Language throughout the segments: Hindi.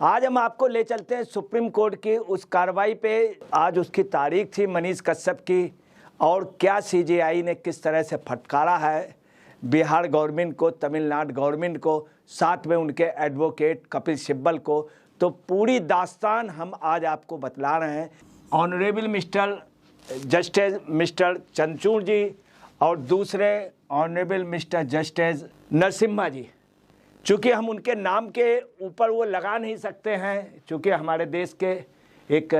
आज हम आपको ले चलते हैं सुप्रीम कोर्ट की उस कार्रवाई पे। आज उसकी तारीख थी मनीष कश्यप की, और क्या सीजेआई ने किस तरह से फटकारा है बिहार गवर्नमेंट को, तमिलनाडु गवर्नमेंट को, साथ में उनके एडवोकेट कपिल सिब्बल को। तो पूरी दास्तान हम आज आपको बतला रहे हैं। Honourable mister justice mister Chandrachud ji और दूसरे honourable mister justice Narasimha ji, चूँकि हम उनके नाम के ऊपर वो लगा नहीं सकते हैं, चूँकि हमारे देश के एक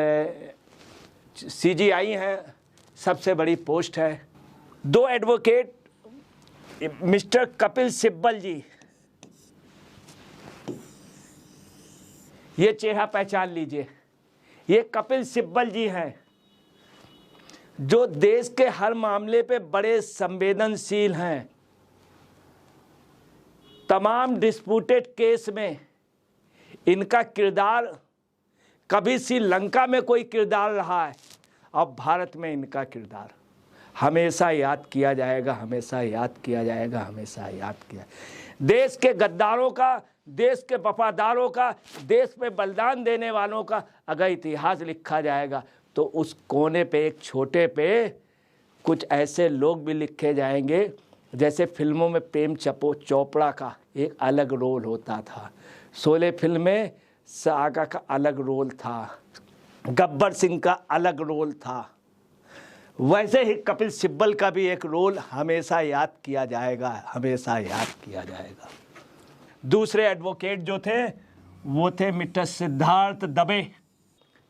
सीजीआई हैं, सबसे बड़ी पोस्ट है। दो एडवोकेट मिस्टर कपिल सिब्बल जी, ये चेहरा पहचान लीजिए, ये कपिल सिब्बल जी हैं जो देश के हर मामले पे बड़े संवेदनशील हैं। तमाम डिस्प्यूटेड केस में इनका किरदार, कभी श्रीलंका में कोई किरदार रहा है, अब भारत में इनका किरदार हमेशा याद किया जाएगा, हमेशा याद किया जाएगा, हमेशा याद किया। देश के गद्दारों का, देश के वफादारों का, देश में बलिदान देने वालों का अगर इतिहास लिखा जाएगा तो उस कोने पे, एक छोटे पे कुछ ऐसे लोग भी लिखे जाएंगे। जैसे फिल्मों में प्रेम चोपड़ा का एक अलग रोल होता था, शोले फिल्म में सागा का अलग रोल था, गब्बर सिंह का अलग रोल था, वैसे ही कपिल सिब्बल का भी एक रोल हमेशा याद किया जाएगा, हमेशा याद किया जाएगा। दूसरे एडवोकेट जो थे वो थे मिस्टर सिद्धार्थ दबे।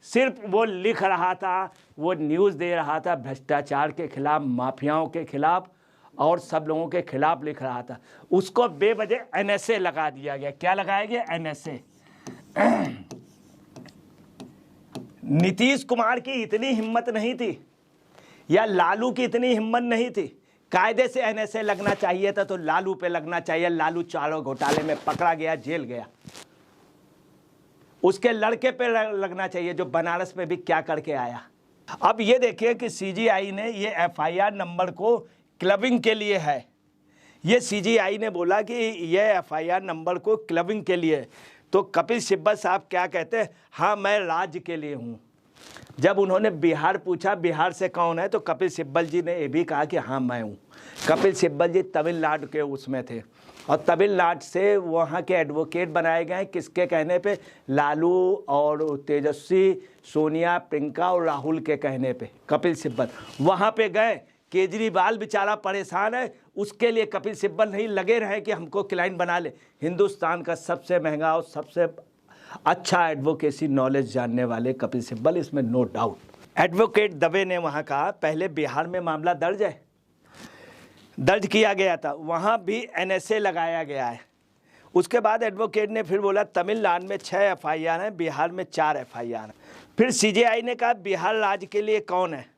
सिर्फ वो लिख रहा था, वो न्यूज़ दे रहा था, भ्रष्टाचार के खिलाफ, माफियाओं के खिलाफ और सब लोगों के खिलाफ लिख रहा था। उसको बेवजह एनएसए लगा दिया गया। क्या लगाया गया? एनएसए। नीतीश कुमार की इतनी हिम्मत नहीं थी या लालू की इतनी हिम्मत नहीं थी, कायदे से एनएसए लगना चाहिए था तो लालू पे लगना चाहिए। लालू चारों घोटाले में पकड़ा गया, जेल गया। उसके लड़के पे लगना चाहिए जो बनारस में भी क्या करके आया। अब ये देखिए कि सीजीआई ने ये एफआईआर नंबर को क्लबिंग के लिए है। ये सीजीआई ने बोला कि ये एफआईआर नंबर को क्लबिंग के लिए। तो कपिल सिब्बल साहब क्या कहते हैं? हाँ, मैं राज्य के लिए हूँ। जब उन्होंने बिहार पूछा बिहार से कौन है, तो कपिल सिब्बल जी ने ये भी कहा कि हाँ मैं हूँ। कपिल सिब्बल जी तमिलनाडु के उसमें थे और तमिलनाडु से वहाँ के एडवोकेट बनाए गए। किसके कहने पे? लालू और तेजस्वी, सोनिया, प्रियंका और राहुल के कहने पे कपिल सिब्बल वहाँ पे गए। केजरीवाल बेचारा परेशान है, उसके लिए कपिल सिब्बल नहीं लगे रहे कि हमको क्लाइंट बना ले। हिंदुस्तान का सबसे महंगा और सबसे अच्छा एडवोकेसी नॉलेज जानने वाले कपिल सिब्बल, इसमें नो डाउट। एडवोकेट दबे ने वहाँ कहा पहले बिहार में मामला दर्ज किया गया था, वहाँ भी एनएसए लगाया गया है। उसके बाद एडवोकेट ने फिर बोला तमिलनाडु में 6 एफआईआर हैं, बिहार में 4 एफआईआर हैं। फिर सीजेआई ने कहा बिहार राज्य के लिए कौन है?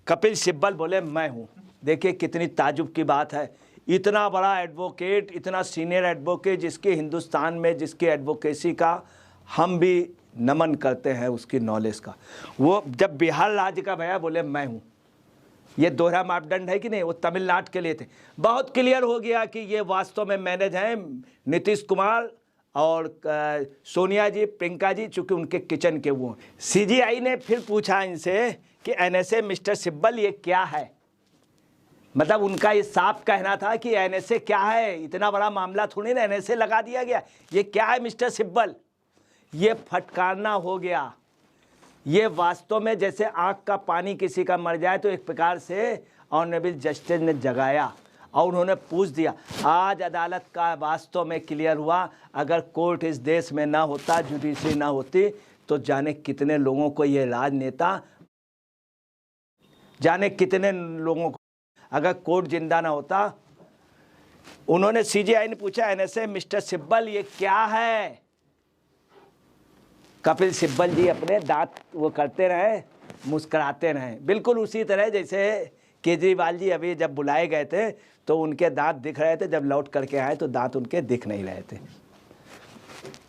कपिल सिब्बल बोले मैं हूँ। देखिए कितनी ताजुब की बात है। इतना बड़ा एडवोकेट, इतना सीनियर एडवोकेट, जिसके हिंदुस्तान में जिसकी एडवोकेसी का हम भी नमन करते हैं, उसकी नॉलेज का, वो जब बिहार राज्य का भैया बोले मैं हूँ। ये दोहरा मापदंड है कि नहीं? वो तमिलनाडु के लिए थे। बहुत क्लियर हो गया कि ये वास्तव में मैनेज हैं नीतीश कुमार और सोनिया जी, प्रियंका जी, चूँकि उनके किचन के वो। सीजीआई ने फिर पूछा इनसे कि एनएसए मिस्टर सिब्बल ये क्या है? मतलब उनका ये साफ कहना था कि एनएसए क्या है, इतना बड़ा मामला थोड़ी ना एनएसए लगा दिया गया, ये क्या है मिस्टर सिब्बल? ये फटकारना हो गया। ये वास्तव में जैसे आँख का पानी किसी का मर जाए तो एक प्रकार से ऑनरेबल जस्टिस ने जगाया और उन्होंने पूछ दिया। आज अदालत का वास्तव में क्लियर हुआ, अगर कोर्ट इस देश में ना होता, जुडिशरी ना होती, तो जाने कितने लोगों को ये राजनेता, जाने कितने लोगों को, अगर कोर्ट जिंदा ना होता। उन्होंने सीजीआई ने पूछा एनएसए मिस्टर सिब्बल ये क्या है? कपिल सिब्बल जी अपने दांत वो करते रहे, मुस्कुराते रहे, बिल्कुल उसी तरह जैसे केजरीवाल जी अभी जब बुलाए गए थे तो उनके दांत दिख रहे थे, जब लौट करके आए तो दांत उनके दिख नहीं रहे थे।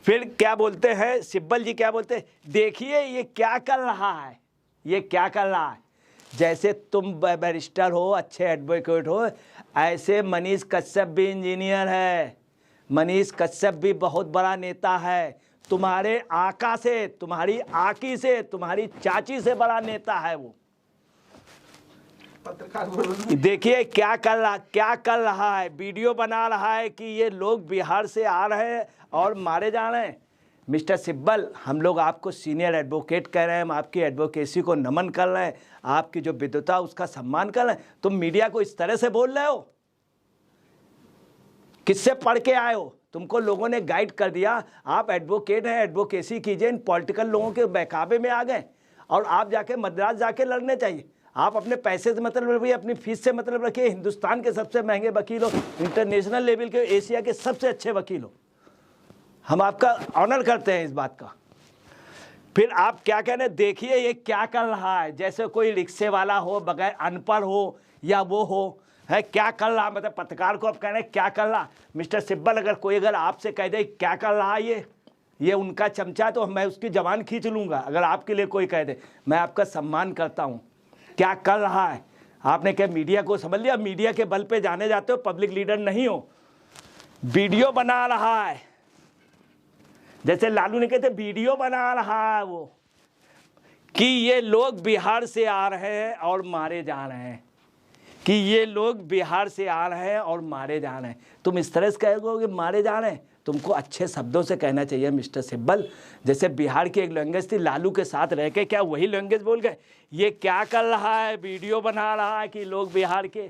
फिर क्या बोलते हैं सिब्बल जी, क्या बोलते हैं? देखिए ये क्या कर रहा है, ये क्या कर रहा है। जैसे तुम बैरिस्टर हो, अच्छे एडवोकेट हो, ऐसे मनीष कश्यप भी इंजीनियर है, मनीष कश्यप भी बहुत बड़ा नेता है। तुम्हारे आका से, तुम्हारी आकी से, तुम्हारी चाची से बड़ा नेता है वो। पत्रकार बोल रहे देखिए क्या कर रहा है, वीडियो बना रहा है कि ये लोग बिहार से आ रहे हैं और मारे जा रहे हैं। मिस्टर सिब्बल, हम लोग आपको सीनियर एडवोकेट कह रहे हैं, हम आपकी एडवोकेसी को नमन कर रहे हैं, आपकी जो विद्वता उसका सम्मान कर रहे हैं। तुम मीडिया को इस तरह से बोल रहे हो, किससे पढ़ के आए हो? तुमको लोगों ने गाइड कर दिया, आप एडवोकेट हैं, एडवोकेसी कीजिए। इन पॉलिटिकल लोगों के बहकावे में आ गए और आप जाके मद्रास जाके लड़ने चाहिए। आप अपने पैसे से मतलब रखिए, अपनी फीस से मतलब रखिए। हिंदुस्तान के सबसे महंगे वकील हो, इंटरनेशनल लेवल के, एशिया के सबसे अच्छे वकील हो, हम आपका ऑनर करते हैं इस बात का। फिर आप क्या कह रहे हैं, देखिए ये क्या कर रहा है, जैसे कोई रिक्शे वाला हो, बगैर अनपढ़ हो या वो हो, है क्या कर रहा, मतलब पत्रकार को आप कह रहे हैं क्या कर रहा। मिस्टर सिब्बल, अगर आपसे कह दे क्या कर रहा है ये उनका चमचा, तो मैं उसकी जबान खींच लूँगा। अगर आपके लिए कोई कह दे, मैं आपका सम्मान करता हूँ। क्या कर रहा है आपने, क्या मीडिया को समझ लिया? मीडिया के बल पे जाने जाते हो, पब्लिक लीडर नहीं हो। वीडियो बना रहा है, जैसे लालू ने कहते वीडियो बना रहा है वो, कि ये लोग बिहार से आ रहे हैं और मारे जा रहे हैं, कि ये लोग बिहार से आ रहे हैं और मारे जा रहे हैं। तुम इस तरह से कहोगे मारे जा रहे हैं? तुमको अच्छे शब्दों से कहना चाहिए मिस्टर सिब्बल। जैसे बिहार की एक लैंग्वेज थी, लालू के साथ रह के क्या वही लैंग्वेज बोल गए? ये क्या कर रहा है, वीडियो बना रहा है कि लोग बिहार के।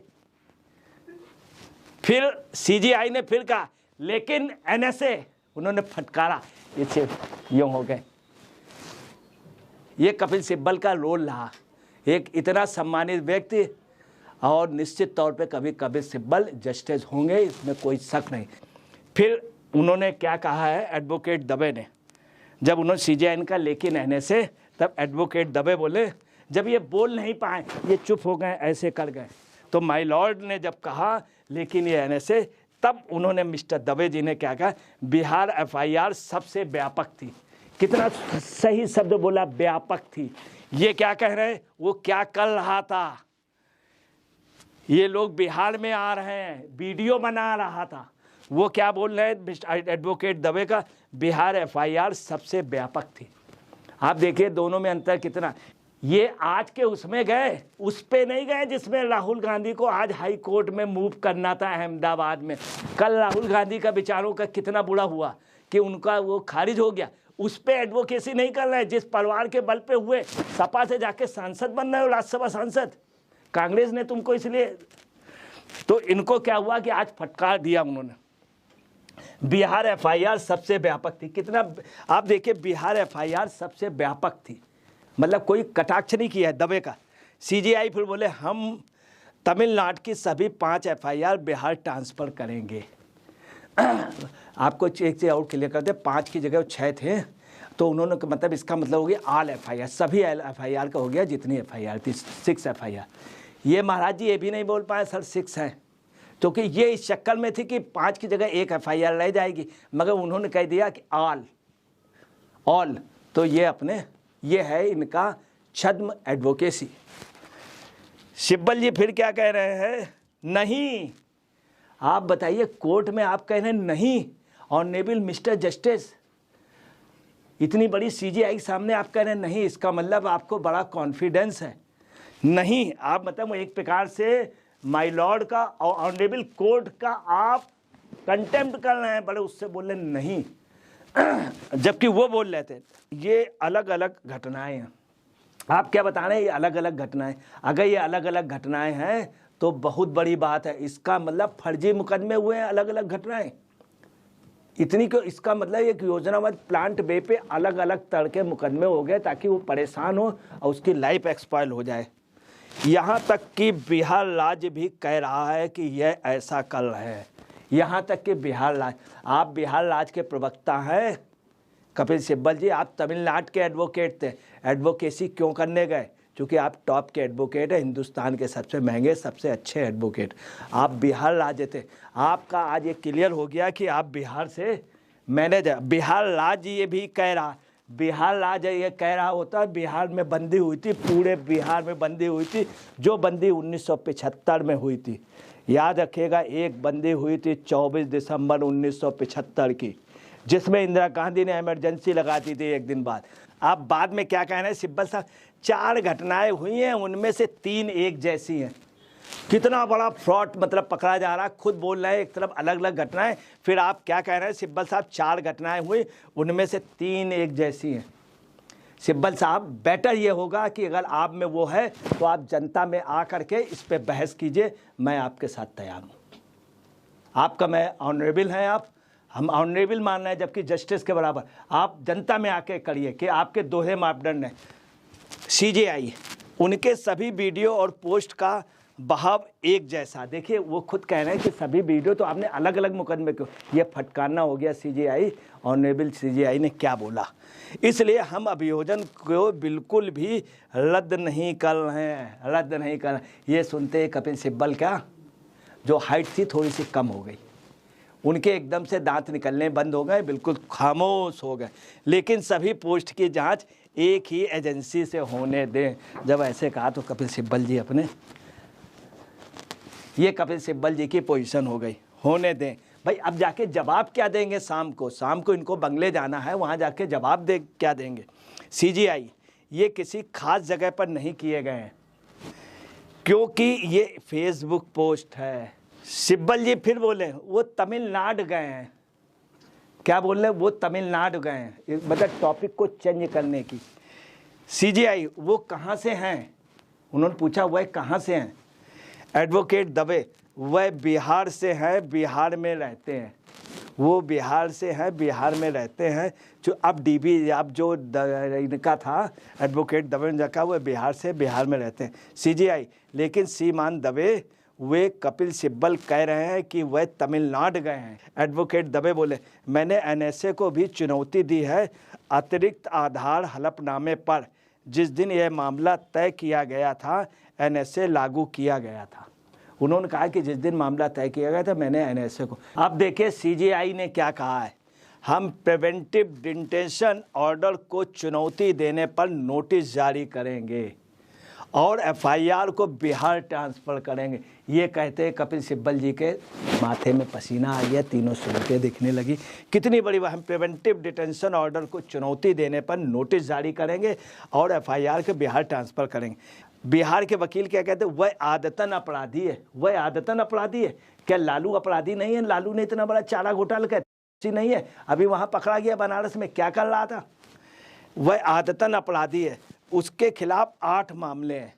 फिर सीजीआई ने फिर कहा, लेकिन एनएसए, उन्होंने फटकारा, ये सिर्फ यूं हो गए। ये कपिल सिब्बल का रोल रहा, एक इतना सम्मानित व्यक्ति, और निश्चित तौर पे कभी कपिल सिब्बल जस्टिस होंगे, इसमें कोई शक नहीं। फिर उन्होंने क्या कहा है एडवोकेट दवे ने, जब उन्होंने सीजीआई का लेकिन एनएसए, तब एडवोकेट दवे बोले, जब ये बोल नहीं पाए, ये चुप हो गए, ऐसे कर गए, तो माय लॉर्ड ने जब कहा लेकिन ये एनएसए, तब उन्होंने मिस्टर दवे जी ने क्या कहा, बिहार एफआईआर सबसे व्यापक थी। कितना सही शब्द बोला, व्यापक थी। ये क्या कह रहे हैं, वो क्या कर रहा था, ये लोग बिहार में आ रहे हैं, वीडियो बना रहा था। वो क्या बोल रहे हैं एडवोकेट दवे का, बिहार एफआईआर सबसे व्यापक थी। आप देखिए दोनों में अंतर कितना। ये आज के उसमें गए, उस पे नहीं गए जिसमें राहुल गांधी को आज हाई कोर्ट में मूव करना था अहमदाबाद में। कल राहुल गांधी का विचारों का कितना बुरा हुआ कि उनका वो खारिज हो गया। उस पे एडवोकेसी नहीं कर रहे हैं जिस परिवार के बल पे हुए। सपा से जाके सांसद बन रहे हो, राज्यसभा सांसद, कांग्रेस ने तुमको इसलिए। तो इनको क्या हुआ कि आज फटकार दिया उन्होंने। बिहार एफआईआर सबसे व्यापक थी। कितना आप देखिए, बिहार एफआईआर सबसे व्यापक थी, मतलब कोई कटाक्ष नहीं किया है दवे का। सीजीआई फिर बोले हम तमिलनाडु की सभी 5 एफआईआर बिहार ट्रांसफ़र करेंगे। आपको एक चीज़ और क्लियर कर दे, 5 की जगह 6 थे, तो उन्होंने मतलब इसका मतलब हो गया ऑल एफआईआर, सभी एफआईआर का हो गया जितनी एफआईआर थी, 6 एफआईआर। ये महाराज जी ये भी नहीं बोल पाए सर 6 हैं, क्योंकि ये इस चक्कर में थी कि 5 की जगह 1 एफआईआर रह जाएगी, मगर उन्होंने कह दिया कि ऑल। तो ये है इनका छद्म एडवोकेसी। सिब्बल जी फिर क्या कह रहे हैं, नहीं, आप बताइए कोर्ट में आप कह रहे हैं नहीं, ऑनरेबल मिस्टर जस्टिस, इतनी बड़ी सीजीआई के सामने आप कह रहे हैं नहीं, इसका मतलब आपको बड़ा कॉन्फिडेंस है। नहीं, आप मतलब एक प्रकार से माय लॉर्ड का और ऑनरेबल कोर्ट का आप कंटेम्प्ट कर रहे हैं, बड़े उससे बोल रहे नहीं, जबकि वो बोल रहे थे। ये अलग अलग घटनाएं हैं। आप क्या बता रहे हैं, ये अलग अलग घटनाएं। अगर ये अलग अलग घटनाएं हैं तो बहुत बड़ी बात है। इसका मतलब फर्जी मुकदमे हुए हैं, अलग अलग घटनाएं इतनी क्यों। इसका मतलब एक योजनाबद्ध प्लांट बे पे अलग अलग तरह के मुकदमे हो गए ताकि वो परेशान हो और उसकी लाइफ एक्सपायर हो जाए। यहाँ तक कि बिहार राज्य भी कह रहा है कि यह ऐसा कर रहे हैं। यहाँ तक कि बिहार राज्य, आप बिहार राज्य के प्रवक्ता हैं कपिल सिब्बल जी, आप तमिलनाडु के एडवोकेट थे, एडवोकेसी क्यों करने गए? क्योंकि आप टॉप के एडवोकेट हैं, हिंदुस्तान के सबसे महंगे सबसे अच्छे एडवोकेट। आप बिहार राज्य थे, आपका आज ये क्लियर हो गया कि आप बिहार से मैनेजर। बिहार राज्य ये भी कह रहा, बिहार राज्य ये कह रहा होता बिहार में बंदी हुई थी, पूरे बिहार में बंदी हुई थी, जो बंदी 1975 में हुई थी। याद रखिएगा, एक बंदी हुई थी 24 दिसंबर 1975 की, जिसमें इंदिरा गांधी ने इमरजेंसी लगा दी थी एक दिन बाद। आप बाद में क्या कहना है सिब्बल साहब, 4 घटनाएं हुई हैं, उनमें से 3 एक जैसी हैं। कितना बड़ा फ्रॉड मतलब पकड़ा जा रहा है, खुद बोल रहे हैं एक तरफ अलग अलग घटनाएं, फिर आप क्या कह रहे हैं सिब्बल साहब 4 घटनाएं हुई, उनमें से 3 एक जैसी हैं। सिब्बल साहब बेटर ये होगा कि अगर आप में वो है तो आप जनता में आ करके इस पे बहस कीजिए, मैं आपके साथ तैयार हूँ। आपका मैं ऑनरेबल हैं आप, हम ऑनरेबल मान रहे हैं जबकि जस्टिस के बराबर। आप जनता में आके करिए कि आपके दोहरे मापदंड हैं। CJI उनके सभी वीडियो और पोस्ट का बहाव एक जैसा। देखिए वो खुद कह रहे हैं कि सभी वीडियो तो आपने अलग अलग मुकदमे क्यों, ये फटकारना हो गया CJI। ऑनरेबल CJI ने क्या बोला, इसलिए हम अभियोजन को बिल्कुल भी रद्द नहीं कर रहे हैं, रद्द नहीं कर रहे। ये सुनते कपिल सिब्बल का जो हाइट थी थोड़ी सी कम हो गई, उनके एकदम से दांत निकलने बंद हो गए, बिल्कुल खामोश हो गए। लेकिन सभी पोस्ट की जांच एक ही एजेंसी से होने दें। जब ऐसे कहा तो कपिल सिब्बल जी अपने, ये कपिल सिब्बल जी की पोजीशन हो गई, होने दें भाई। अब जाके जवाब क्या देंगे शाम को इनको बंगले जाना है, वहाँ जाके जवाब दे क्या देंगे। CJI ये किसी खास जगह पर नहीं किए गए हैं क्योंकि ये फेसबुक पोस्ट है। सिब्बल जी फिर बोले वो तमिलनाडु गए हैं, क्या बोल रहे हैं, वो तमिलनाडु गए हैं, मतलब टॉपिक को चेंज करने की। CJI वो कहाँ से हैं, उन्होंने पूछा वह कहाँ से हैं। एडवोकेट दवे वह बिहार से हैं, बिहार में रहते हैं, वो बिहार से हैं, बिहार में रहते हैं। जो अब DB अब जो इनका था एडवोकेट दवे ने कहा वह बिहार से, बिहार में रहते हैं। CJI लेकिन श्रीमान दवे वे कपिल सिब्बल कह रहे हैं कि वह तमिलनाडु गए हैं। एडवोकेट दवे बोले मैंने NSA को भी चुनौती दी है अतिरिक्त आधार हलफनामे पर। जिस दिन यह मामला तय किया गया था NSA लागू किया गया था। उन्होंने कहा कि जिस दिन मामला तय किया गया था मैंने NSA को। अब देखिए CJI ने क्या कहा है, हम प्रिवेंटिव डिटेंशन ऑर्डर को चुनौती देने पर नोटिस जारी करेंगे और FIR को बिहार ट्रांसफ़र करेंगे। ये कहते हैं कपिल सिब्बल जी के माथे में पसीना आ गया, तीनों सूरतें दिखने लगी। कितनी बड़ी बात, हम प्रिवेंटिव डिटेंशन ऑर्डर को चुनौती देने पर नोटिस जारी करेंगे और FIR के बिहार ट्रांसफ़र करेंगे। बिहार के वकील क्या कहते हैं, वह आदतन अपराधी है, वह आदतन अपराधी है। क्या लालू अपराधी नहीं है? लालू ने इतना बड़ा चारा घोटाला कहते नहीं है, अभी वहाँ पकड़ा गया बनारस में, क्या कर रहा था? वह आदतन अपराधी है, उसके खिलाफ 8 मामले हैं,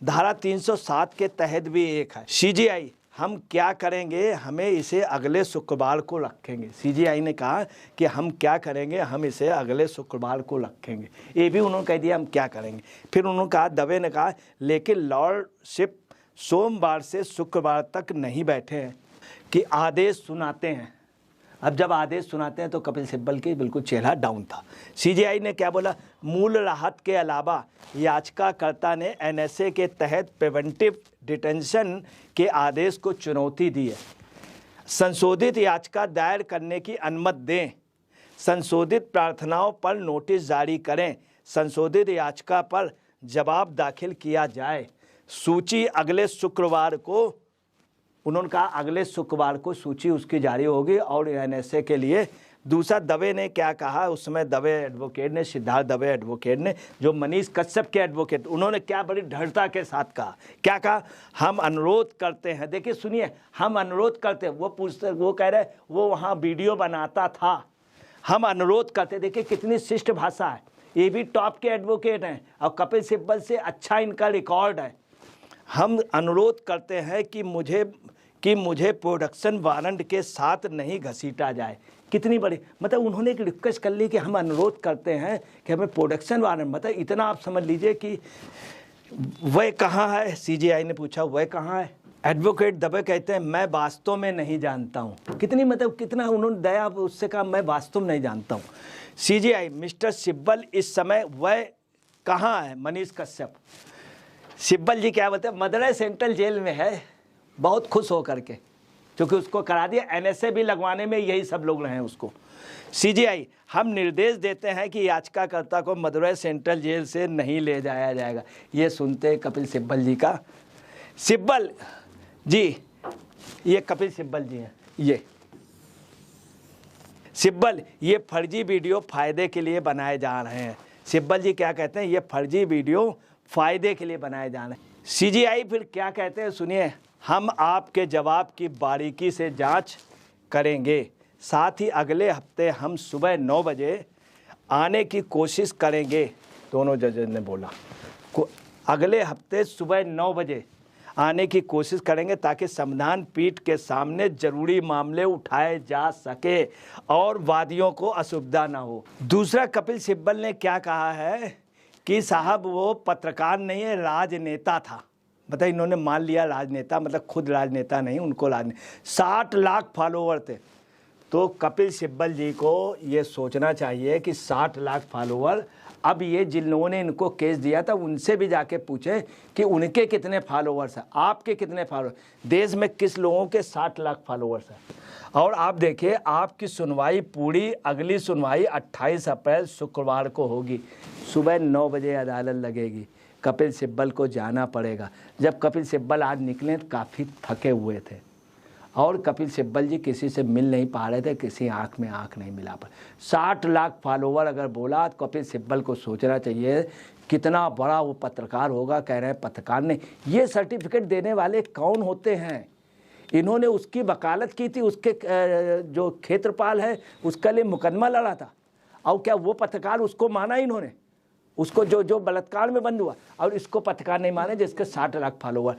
धारा 307 के तहत भी एक है। CJI हम क्या करेंगे, हमें इसे अगले शुक्रवार को रखेंगे। CJI ने कहा कि हम क्या करेंगे, हम इसे अगले शुक्रवार को रखेंगे। ये भी उन्होंने कह दिया हम क्या करेंगे। फिर उन्होंने कहा, दवे ने कहा लेकिन लॉर्डशिप सोमवार से शुक्रवार तक नहीं बैठे हैं कि आदेश सुनाते हैं। अब जब आदेश सुनाते हैं तो कपिल सिब्बल की बिल्कुल चेहरा डाउन था। CJI ने क्या बोला, मूल राहत के अलावा याचिकाकर्ता ने NSA के तहत प्रिवेंटिव डिटेंशन के आदेश को चुनौती दी है। संशोधित याचिका दायर करने की अनुमति दें, संशोधित प्रार्थनाओं पर नोटिस जारी करें, संशोधित याचिका पर जवाब दाखिल किया जाए। सूची अगले शुक्रवार को, उन्होंने कहा अगले शुक्रवार को सूची उसकी जारी होगी और NSA के लिए। दूसरा दवे ने क्या कहा, उसमें दवे एडवोकेट ने, सिद्धार्थ दवे एडवोकेट ने, जो मनीष कश्यप के एडवोकेट, उन्होंने क्या बड़ी दृढ़ता के साथ कहा, क्या कहा, हम अनुरोध करते हैं। देखिए सुनिए, हम अनुरोध करते हैं, वो पूछते, वो कह रहे वो वहाँ वीडियो बनाता था, हम अनुरोध करते। देखिए कितनी शिष्ट भाषा है, ये भी टॉप के एडवोकेट हैं और कपिल सिब्बल से अच्छा इनका रिकॉर्ड है। हम अनुरोध करते हैं कि मुझे प्रोडक्शन वारंट के साथ नहीं घसीटा जाए। कितनी बड़ी, मतलब उन्होंने एक रिक्वेस्ट कर ली कि हम अनुरोध करते हैं कि हमें प्रोडक्शन वारंट, मतलब इतना आप समझ लीजिए कि वह कहाँ है। CJI ने पूछा वह कहाँ है। एडवोकेट दवे कहते हैं मैं वास्तव में नहीं जानता हूँ। कितनी मतलब कितना उन्होंने दया उससे कहा, मैं वास्तव में नहीं जानता हूँ। CJI मिस्टर सिब्बल इस समय वह कहाँ है, मनीष कश्यप। सिब्बल जी क्या बोलते हैं, मदुरई सेंट्रल जेल में है, बहुत खुश हो करके, क्योंकि उसको करा दिया। NSA भी लगवाने में यही सब लोग रहे हैं उसको। CJI हम निर्देश देते हैं कि याचिकाकर्ता को मदुरई सेंट्रल जेल से नहीं ले जाया जाएगा। ये सुनते कपिल सिब्बल जी का, सिब्बल जी, ये कपिल सिब्बल जी हैं, ये सिब्बल, ये फर्जी वीडियो फ़ायदे के लिए बनाए जा रहे हैं। सिब्बल जी क्या कहते हैं, ये फर्जी वीडियो फ़ायदे के लिए बनाए जा रहे हैं। सीजीआई फिर क्या कहते हैं सुनिए, हम आपके जवाब की बारीकी से जांच करेंगे, साथ ही अगले हफ्ते हम सुबह 9 बजे आने की कोशिश करेंगे। दोनों जजेस ने बोला अगले हफ्ते सुबह 9 बजे आने की कोशिश करेंगे ताकि संविधान पीठ के सामने जरूरी मामले उठाए जा सके और वादियों को असुविधा ना हो। दूसरा, कपिल सिब्बल ने क्या कहा है कि साहब वो पत्रकार नहीं है, राजनेता था। मतलब इन्होंने मान लिया राजनेता, मतलब खुद राजनेता नहीं, उनको राजनेता। 60 लाख फॉलोवर थे। तो कपिल सिब्बल जी को ये सोचना चाहिए कि 60 लाख फॉलोवर, अब ये जिन लोगों ने इनको केस दिया था उनसे भी जाके पूछे कि उनके कितने फॉलोवर्स हैं, आपके कितने फॉलोअर, देश में किस लोगों के 60 लाख फॉलोवर्स हैं। और आप देखिए, आपकी सुनवाई पूरी, अगली सुनवाई 28 अप्रैल शुक्रवार को होगी। सुबह 9 बजे अदालत लगेगी। कपिल सिब्बल को जाना पड़ेगा। जब कपिल सिब्बल आज निकले तो काफ़ी थके हुए थे और कपिल सिब्बल जी किसी से मिल नहीं पा रहे थे, किसी आंख में आंख नहीं मिला पा। 60 लाख फॉलोवर अगर बोला तो कपिल सिब्बल को सोचना चाहिए कितना बड़ा वो पत्रकार होगा। कह रहे हैं पत्रकार ने, ये सर्टिफिकेट देने वाले कौन होते हैं? इन्होंने उसकी वकालत की थी, उसके जो क्षेत्रपाल है उसके लिए मुकदमा लड़ा था, और क्या वो पत्रकार उसको माना इन्होंने, उसको जो बलात्कार में बंद हुआ, और इसको पत्रकार नहीं माने जिसके 60 लाख फॉलोवर।